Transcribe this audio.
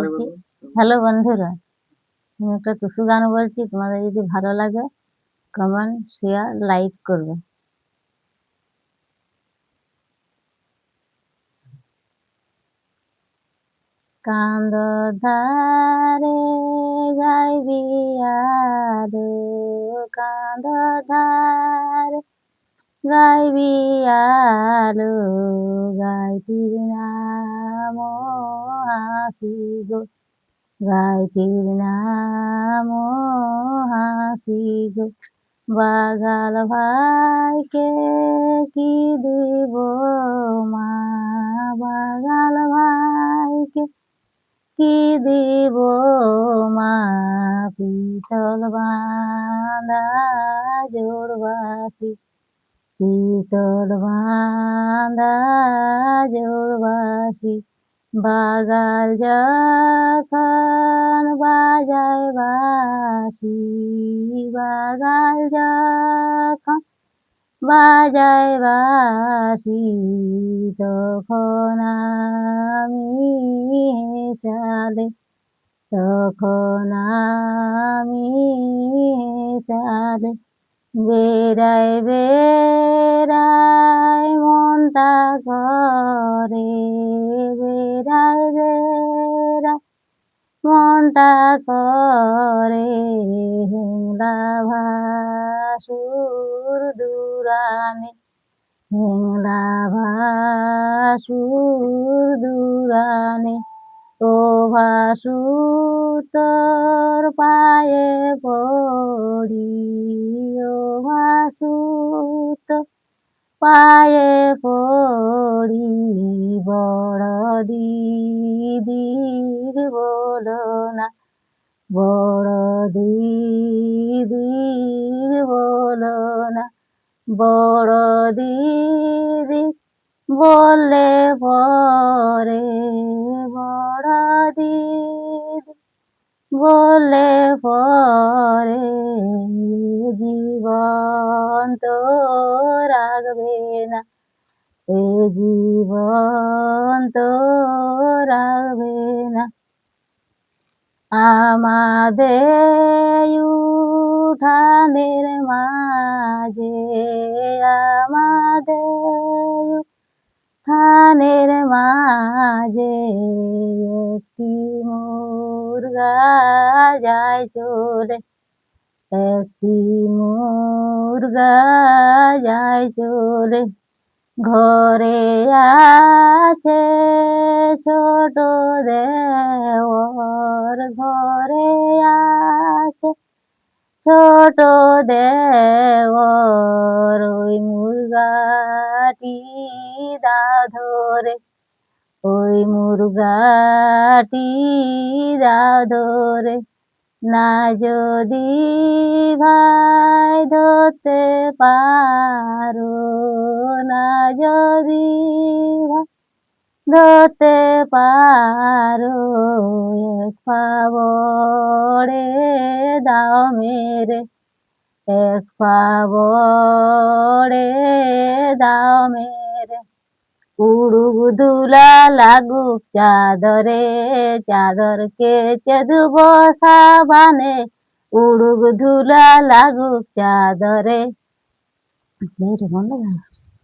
বলছি। হ্যালো বন্ধুরা, আমি একটা টুসু গান বলছি। তোমাদের যদি ভালো লাগে কমেন্ট, শেয়ার, লাইক করবে। কান্দ ধারে গাইবি আলো, কান্দ ধারে গাইবি আলো, গাইটির নাম হাসি গো, গাইটির নাম হাসি গো। বাগাল ভাইকে কি দিব মা, বাগাল ভাইকে কি দিব মা, পিতল বাঁধা জোড়বাসি, পিতল বাঁধা জোড়বাসি। বাগাল যখন বাজায় বাঁশি, বাগাল যখন বাজায় বাঁশি, তখন আমি হেঁচালে, তখন আমি হেঁচালে। বেড়াই বেড়াই মনটা করে, বেড়াই বেড়াই মনটা করে, হেংলা ভাসুর দুরানে, হেংলা ভাসুর দুরানে। ও ভাসু তোর পায়ে পড়ি, ও ভাসু তোর পায়ে পড়ি, বড় দিদির বলো না, বড় দিদির বলো না। বড় দিদি বললে পরে, বড় দিদি বললে পরে, জীবন তো রাখবে না, এ জীবন তো রাখবে না। আমাদের উঠানের মাঝে, আমাদের উঠানের মাঝে, একটি মুর্গা যায় চলে, একটি মুর্গা যায় চলে। ঘরে আছে ছোট দেওর, ঘরে আছে ছোট দেওর, ওই মুর্গাটি দাও ধরে, ওই মুর্গাটি দাও ধরে। না যদি ভাই ধরতে পারো, না যদি ভাই ধরতে পারো, এক পা বড়ে দাও মেরে, এক পা বড়ে দাও মেরে। উড়ুক ধুলা লাগুক চাদরে, চাদর কেচে ধুব সাবানে, উড়ুক ধুলা লাগুক চাদরে। বন্ধ